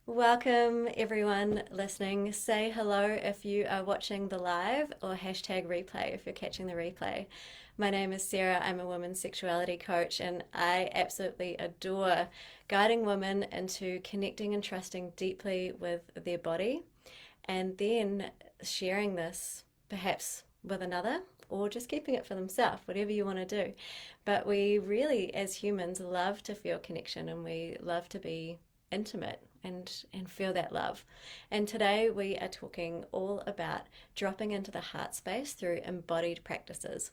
Welcome everyone listening. Say hello if you are watching the live or hashtag replay if you're catching the replay. My name is Sarah. I'm a women's sexuality coach and I absolutely adore guiding women into connecting and trusting deeply with their body and then sharing this perhaps with another or just keeping it for themselves, whatever you want to do. But we really, as humans, love to feel connection and we love to be intimate and feel that love. And today we are talking all about dropping into the heart space through embodied practices.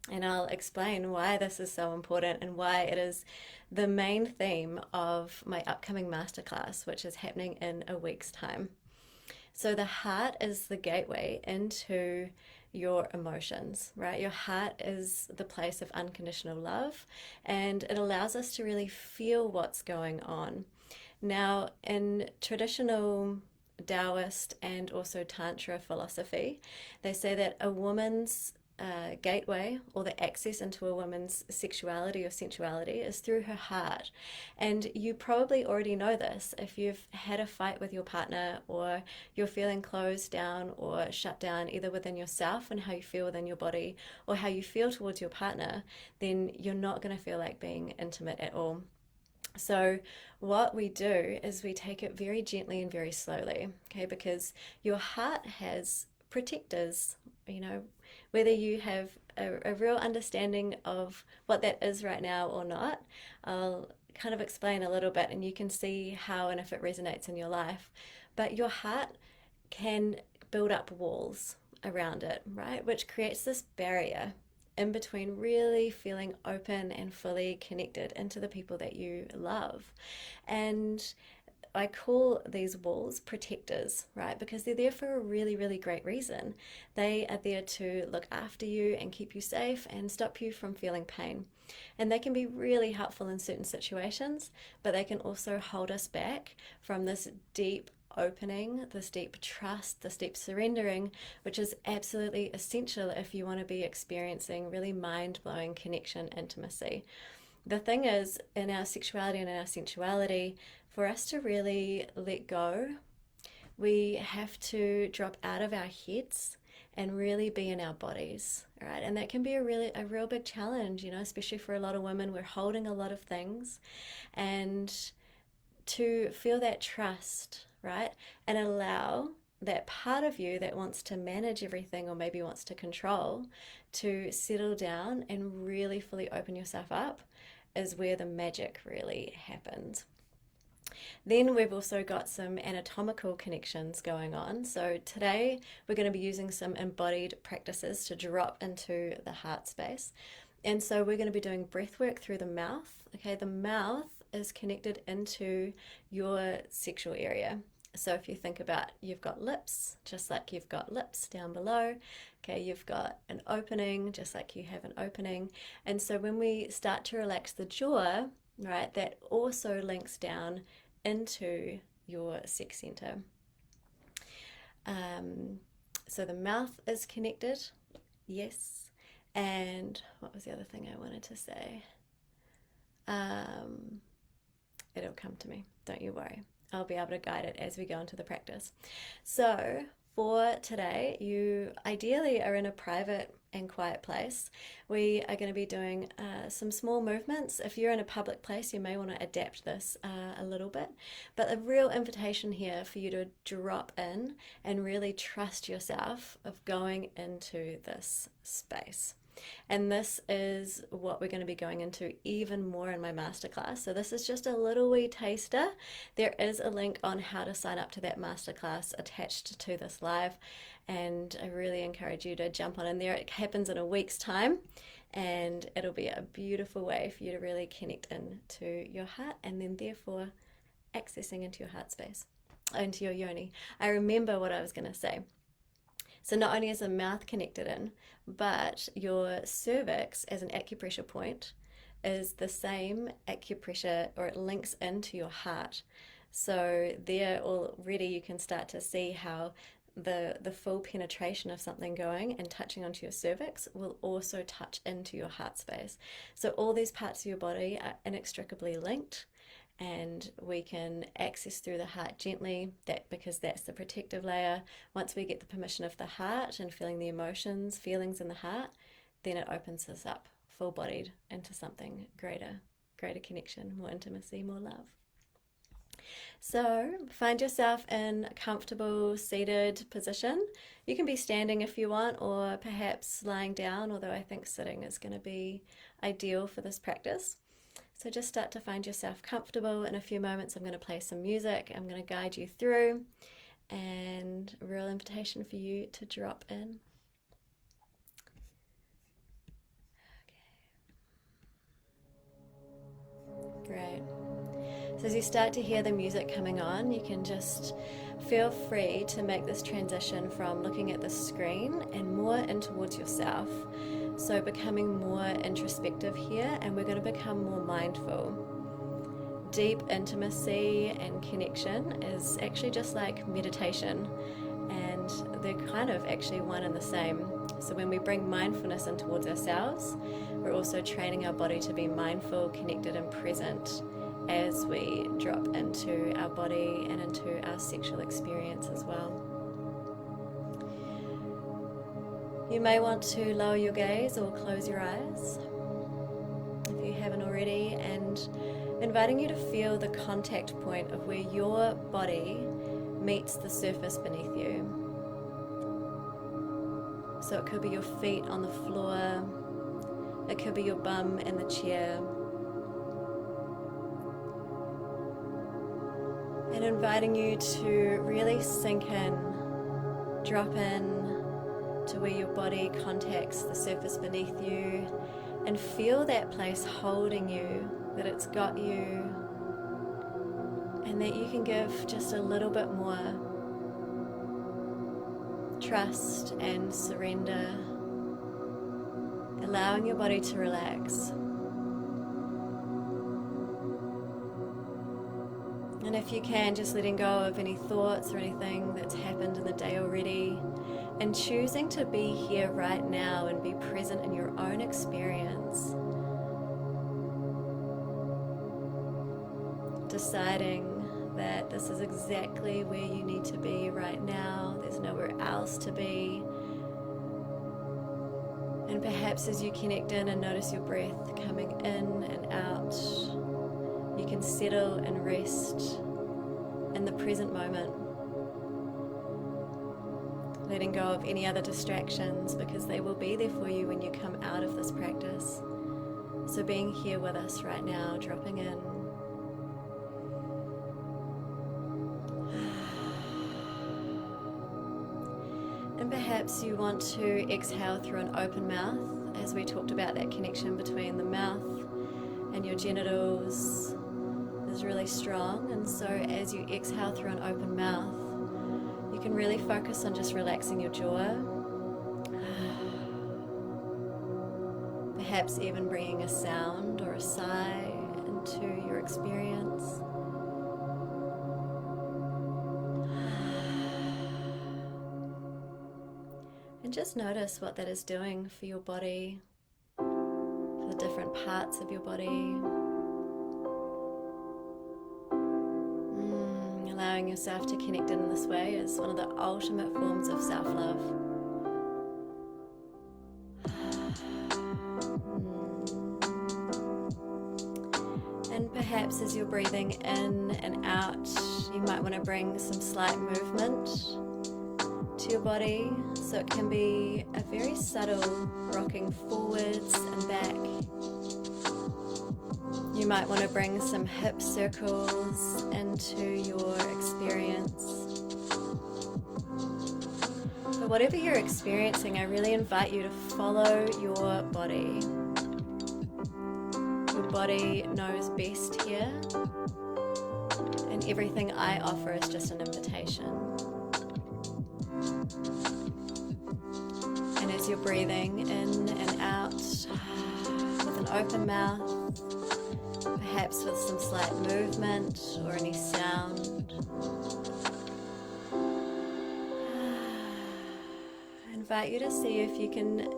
And I'll explain why this is so important and why it is the main theme of my upcoming masterclass, which is happening in a week's time. So the heart is the gateway into your emotions, right? Your heart is the place of unconditional love and it allows us to really feel what's going on. Now, in traditional Daoist and also Tantra philosophy, they say that a woman's gateway or the access into a woman's sexuality or sensuality is through her heart. And you probably already know this if you've had a fight with your partner or you're feeling closed down or shut down either within yourself and how you feel within your body or how you feel towards your partner, then you're not going to feel like being intimate at all. So what we do is we take it very gently and very slowly, okay? Because your heart has protectors, whether you have a real understanding of what that is right now or not. I'll kind of explain a little bit and you can see how and if it resonates in your life. But your heart can build up walls around it, right? Which creates this barrier in between really feeling open and fully connected into the people that you love. And I call these walls protectors, right? Because they're there for a really, really great reason. They are there to look after you and keep you safe and stop you from feeling pain. And they can be really helpful in certain situations, but they can also hold us back from this deep opening, this deep trust, this deep surrendering, which is absolutely essential if you want to be experiencing really mind-blowing connection intimacy. The thing is, in our sexuality and in our sensuality, for us to really let go, we have to drop out of our heads and really be in our bodies, right? And that can be a real big challenge, especially for a lot of women. We're holding a lot of things, and to feel that trust, right? And allow that part of you that wants to manage everything or maybe wants to control to settle down and really fully open yourself up is where the magic really happens. Then we've also got some anatomical connections going on. So today we're going to be using some embodied practices to drop into the heart space. And so we're going to be doing breath work through the mouth. Okay, the mouth is connected into your sexual area. So if you think about, you've got lips, just like you've got lips down below. Okay, you've got an opening, just like you have an opening. And so when we start to relax the jaw, right, that also links down into your sex center. So the mouth is connected, yes. And what was the other thing I wanted to say? It'll come to me, don't you worry. I'll be able to guide it as we go into the practice. So for today, you ideally are in a private and quiet place. We are going to be doing some small movements. If you're in a public place, you may want to adapt this a little bit. But a real invitation here for you to drop in and really trust yourself of going into this space. And this is what we're going to be going into even more in my masterclass. So this is just a little wee taster. There is a link on how to sign up to that masterclass attached to this live. And I really encourage you to jump on in there. It happens in a week's time and it'll be a beautiful way for you to really connect into your heart and then therefore accessing into your heart space, into your yoni. I remember what I was going to say. So not only is the mouth connected in, but your cervix as an acupressure point is the same acupressure, or it links into your heart. So there already you can start to see how the full penetration of something going and touching onto your cervix will also touch into your heart space. So all these parts of your body are inextricably linked, and we can access through the heart gently, because that's the protective layer. Once we get the permission of the heart and feeling the emotions, feelings in the heart, then it opens us up full-bodied into something greater connection, more intimacy, more love. So find yourself in a comfortable seated position. You can be standing if you want, or perhaps lying down, although I think sitting is going to be ideal for this practice. So just start to find yourself comfortable. In a few moments I'm going to play some music. I'm going to guide you through, and a real invitation for you to drop in. Okay. Great. So as you start to hear the music coming on, you can just feel free to make this transition from looking at the screen and more in towards yourself. So becoming more introspective here, and we're going to become more mindful. Deep intimacy and connection is actually just like meditation, and they're kind of actually one and the same. So when we bring mindfulness in towards ourselves, we're also training our body to be mindful, connected, and present as we drop into our body and into our sexual experience as well. You may want to lower your gaze or close your eyes if you haven't already, and inviting you to feel the contact point of where your body meets the surface beneath you. So it could be your feet on the floor, it could be your bum in the chair. And inviting you to really sink in, drop in to where your body contacts the surface beneath you, and feel that place holding you, that it's got you, and that you can give just a little bit more trust and surrender, allowing your body to relax. And if you can, just letting go of any thoughts or anything that's happened in the day already, and choosing to be here right now and be present in your own experience. Deciding that this is exactly where you need to be right now. There's nowhere else to be. And perhaps as you connect in and notice your breath coming in and out, you can settle and rest in the present moment, letting go of any other distractions, because they will be there for you when you come out of this practice. So being here with us right now, dropping in. And perhaps you want to exhale through an open mouth, as we talked about that connection between the mouth and your genitals is really strong. And so as you exhale through an open mouth, you can really focus on just relaxing your jaw. Perhaps even bringing a sound or a sigh into your experience. And just notice what that is doing for your body, for the different parts of your body. Allowing yourself to connect in this way is one of the ultimate forms of self-love. And perhaps as you're breathing in and out, you might want to bring some slight movement to your body. So it can be a very subtle rocking forwards and back. You might want to bring some hip circles into your experience. But whatever you're experiencing, I really invite you to follow your body. Your body knows best here, and everything I offer is just an invitation. And as you're breathing in and out with an open mouth, perhaps with some slight movement or any sound, I invite you to see if you can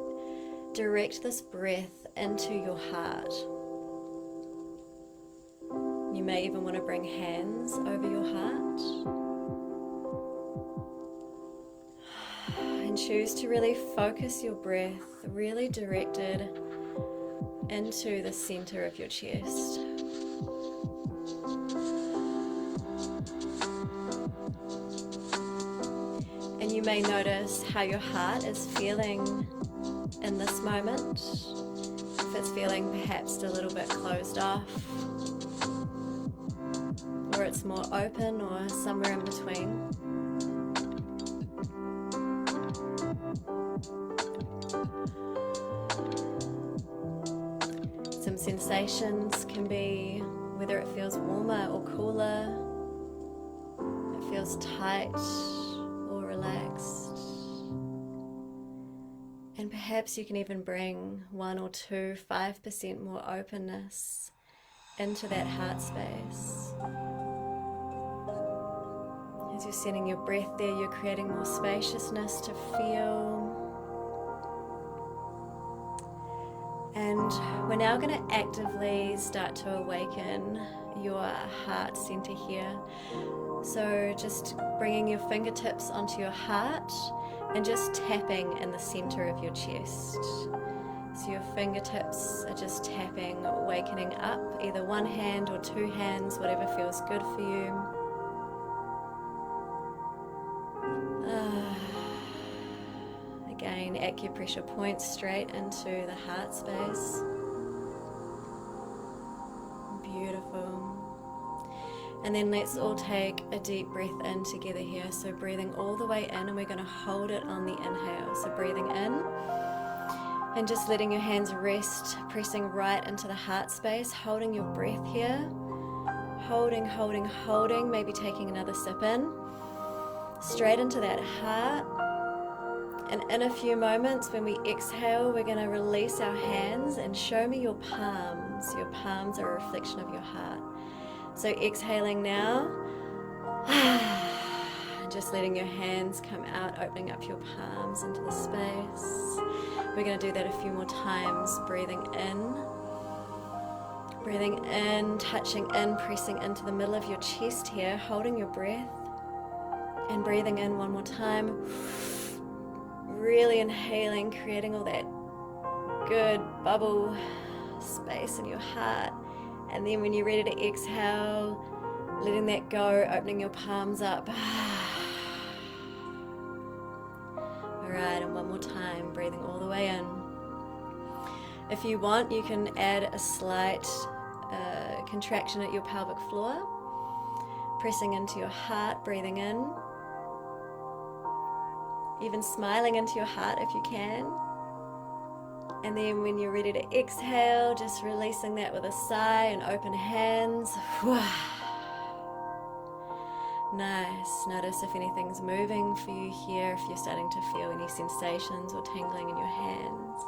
direct this breath into your heart. You may even want to bring hands over your heart. And choose to really focus your breath, really directed into the center of your chest. And you may notice how your heart is feeling in this moment. If it's feeling perhaps a little bit closed off, or it's more open, or somewhere in between. Some sensations can be whether it feels warmer or cooler, it feels tight or relaxed. And perhaps you can even bring 1 or 2, 5% more openness into that heart space. As you're sending your breath there, you're creating more spaciousness to feel. And we're now going to actively start to awaken your heart center here. So just bringing your fingertips onto your heart and just tapping in the center of your chest. So your fingertips are just tapping, awakening up, either one hand or 2 hands, whatever feels good for you. Again, acupressure points straight into the heart space. Beautiful. And then let's all take a deep breath in together here. So breathing all the way in, and we're going to hold it on the inhale. So breathing in and just letting your hands rest, pressing right into the heart space, holding your breath here. Holding, holding, holding, maybe taking another sip in. Straight into that heart. And in a few moments when we exhale, we're going to release our hands and show me your palms. Your palms are a reflection of your heart. So exhaling now, just letting your hands come out, opening up your palms into the space. We're going to do that a few more times, breathing in, touching in, pressing into the middle of your chest here, holding your breath, and breathing in one more time. Really inhaling, creating all that good bubble space in your heart. And then when you're ready to exhale, letting that go, opening your palms up. Alright, and one more time, breathing all the way in. If you want, you can add a slight contraction at your pelvic floor, pressing into your heart, breathing in. Even smiling into your heart if you can. And then when you're ready to exhale, just releasing that with a sigh and open hands. Nice. Notice if anything's moving for you here, if you're starting to feel any sensations or tingling in your hands.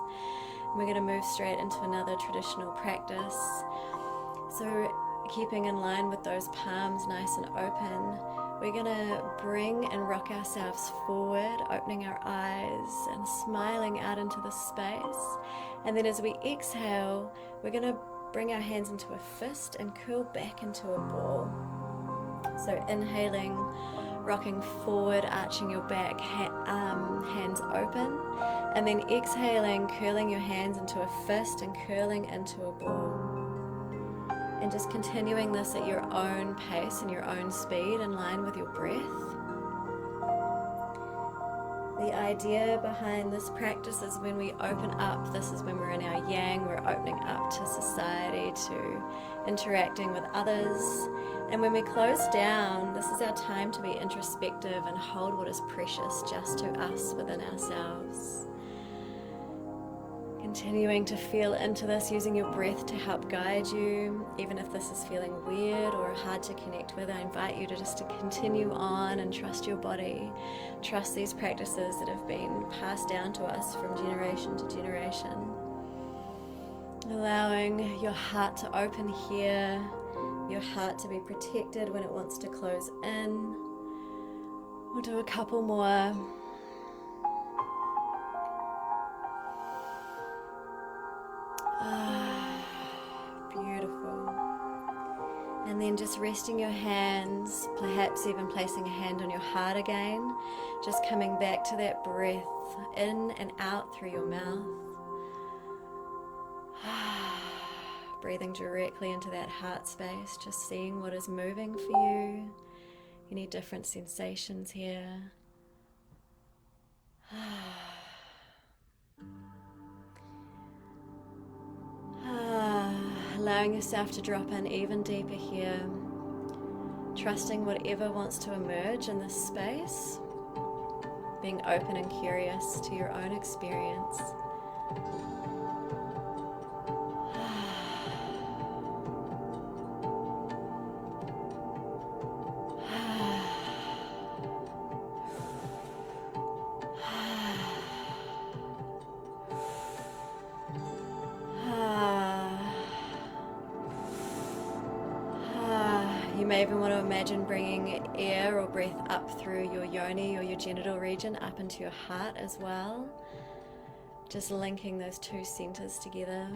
And we're going to move straight into another traditional practice. So keeping in line with those palms nice and open, we're going to bring and rock ourselves forward, opening our eyes and smiling out into the space. And then as we exhale, we're going to bring our hands into a fist and curl back into a ball. So inhaling, rocking forward, arching your back, hands open. And then exhaling, curling your hands into a fist and curling into a ball. And just continuing this at your own pace and your own speed in line with your breath. The idea behind this practice is when we open up, this is when we're in our yang, we're opening up to society, to interacting with others. And when we close down, this is our time to be introspective and hold what is precious just to us within ourselves. Continuing to feel into this, using your breath to help guide you. Even if this is feeling weird or hard to connect with, I invite you to just to continue on and trust your body. Trust these practices that have been passed down to us from generation to generation. Allowing your heart to open here, your heart to be protected when it wants to close in. We'll do a couple more. Beautiful. And then then just resting your hands, perhaps even placing a hand on your heart again, just coming back to that breath in and out through your mouth. Breathing directly into that heart space, just seeing what is moving for you, any different sensations here. Allowing yourself to drop in even deeper here, trusting whatever wants to emerge in this space, being open and curious to your own experience. You may even want to imagine bringing air or breath up through your yoni or your genital region up into your heart as well. Just linking those two centers together.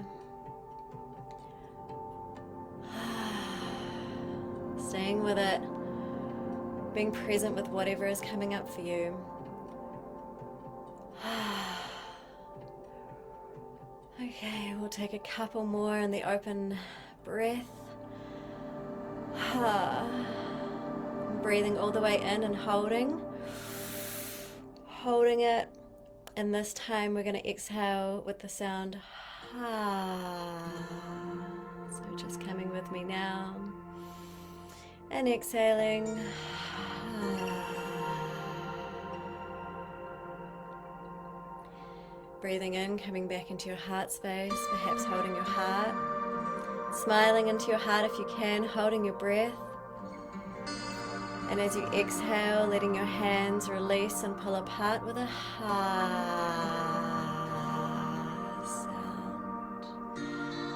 Staying with it, being present with whatever is coming up for you. Okay, we'll take a couple more in the open breath. Breathing all the way in and holding it, and this time we're going to exhale with the sound so just coming with me now and exhaling. Breathing in, coming back into your heart space, perhaps holding your heart. Smiling into your heart if you can, holding your breath. And as you exhale, letting your hands release and pull apart with a sound.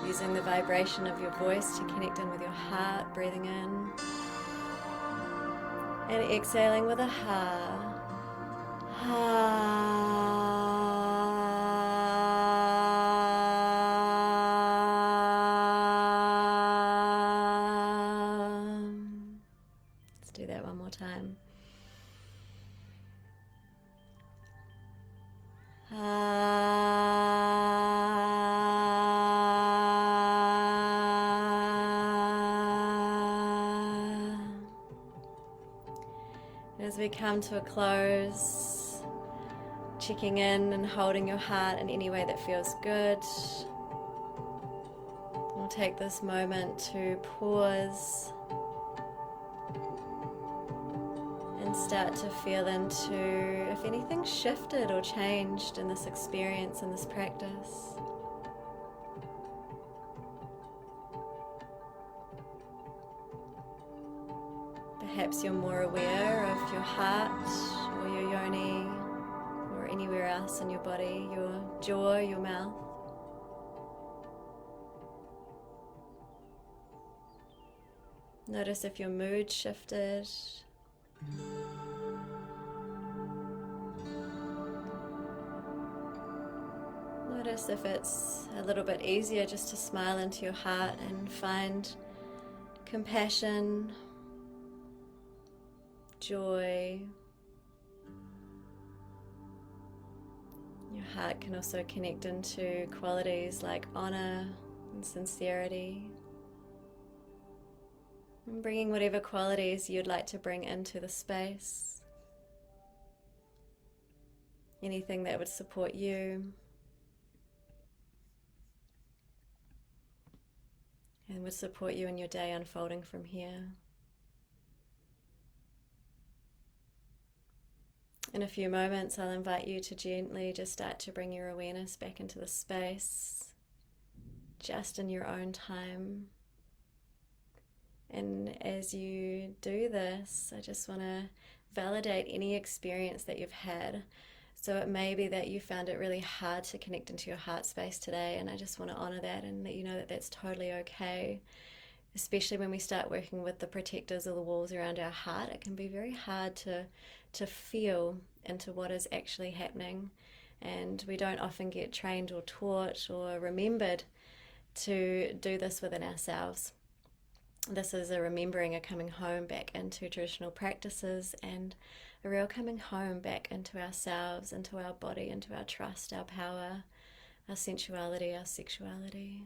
Using the vibration of your voice to connect in with your heart, breathing in. And exhaling with a do that one more time. As we come to a close, checking in and holding your heart in any way that feels good. We'll take this moment to pause and start to feel into if anything shifted or changed in this experience, in this practice. Perhaps you're more aware of your heart or your yoni or anywhere else in your body, your jaw, your mouth. Notice if your mood shifted. Notice if it's a little bit easier just to smile into your heart and find compassion, joy. Your heart can also connect into qualities like honor and sincerity. And bringing whatever qualities you'd like to bring into the space. Anything that would support you. And would support you in your day unfolding from here. In a few moments, I'll invite you to gently just start to bring your awareness back into the space, just in your own time. And as you do this, I just want to validate any experience that you've had. So it may be that you found it really hard to connect into your heart space today, and I just want to honor that and let you know that that's totally okay. Especially when we start working with the protectors or the walls around our heart, it can be very hard to feel into what is actually happening. And we don't often get trained or taught or remembered to do this within ourselves. This is a remembering, a coming home back into traditional practices, and a real coming home back into ourselves, into our body, into our trust, our power, our sensuality, our sexuality.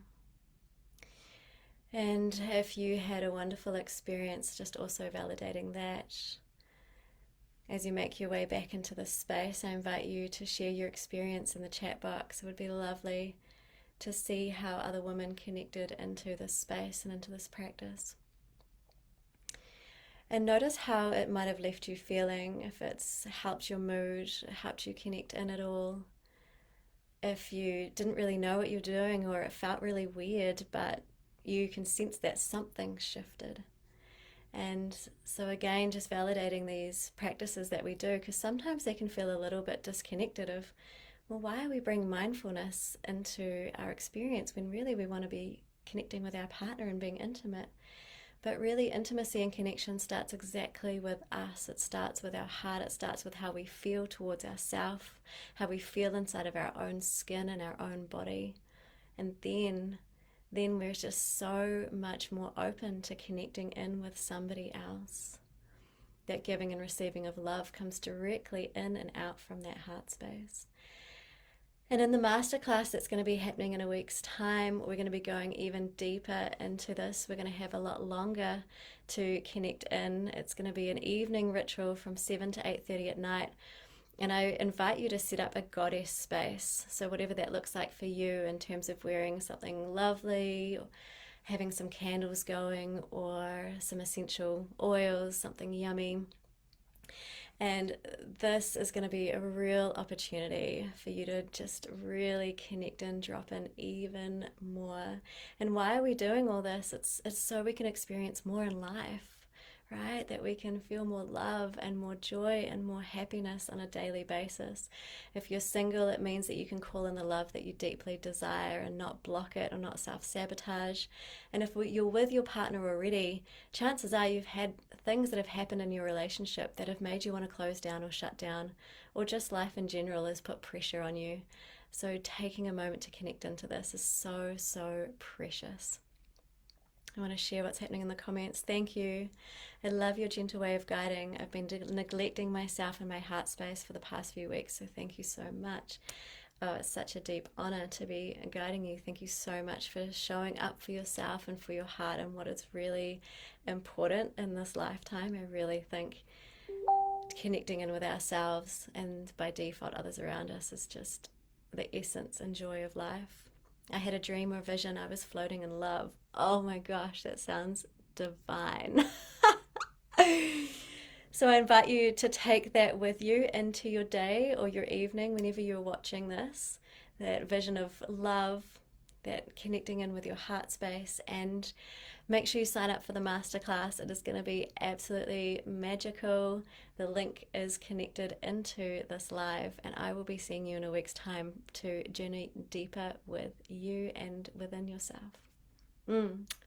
And if you had a wonderful experience, just also validating that. As you make your way back into this space, I invite you to share your experience in the chat box. It would be lovely to see how other women connected into this space and into this practice. And notice how it might have left you feeling, if it's helped your mood, helped you connect in at all. If you didn't really know what you're doing, or it felt really weird, but you can sense that something shifted. And so again, just validating these practices that we do, because sometimes they can feel a little bit disconnected of, well, why are we bringing mindfulness into our experience when really we want to be connecting with our partner and being intimate? But really, intimacy and connection starts exactly with us. It starts with our heart. It starts with how we feel towards ourselves, how we feel inside of our own skin and our own body. And then we're just so much more open to connecting in with somebody else. That giving and receiving of love comes directly in and out from that heart space. And in the masterclass that's going to be happening in a week's time, we're going to be going even deeper into this. We're going to have a lot longer to connect in. It's going to be an evening ritual from 7 to 8:30 at night. And I invite you to set up a goddess space. So whatever that looks like for you in terms of wearing something lovely, or having some candles going, or some essential oils, something yummy. And this is going to be a real opportunity for you to just really connect and drop in even more. And why are we doing all this? It's so we can experience more in life, right? That we can feel more love and more joy and more happiness on a daily basis. If you're single, it means that you can call in the love that you deeply desire and not block it or not self-sabotage. And if you're with your partner already, chances are you've had things that have happened in your relationship that have made you want to close down or shut down, or just life in general has put pressure on you. So taking a moment to connect into this is so, so precious. I want to share what's happening in the comments. Thank you. I love your gentle way of guiding. I've been neglecting myself and my heart space for the past few weeks, so thank you so much. Oh, it's such a deep honor to be guiding you. Thank you so much for showing up for yourself and for your heart and what is really important in this lifetime. I really think connecting in with ourselves and by default others around us is just the essence and joy of life. I had a dream or vision. I was floating in love. Oh my gosh, that sounds divine. So I invite you to take that with you into your day or your evening whenever you're watching this. That vision of love, that connecting in with your heart space, and make sure you sign up for the masterclass. It is going to be absolutely magical. The link is connected into this live, and I will be seeing you in a week's time to journey deeper with you and within yourself.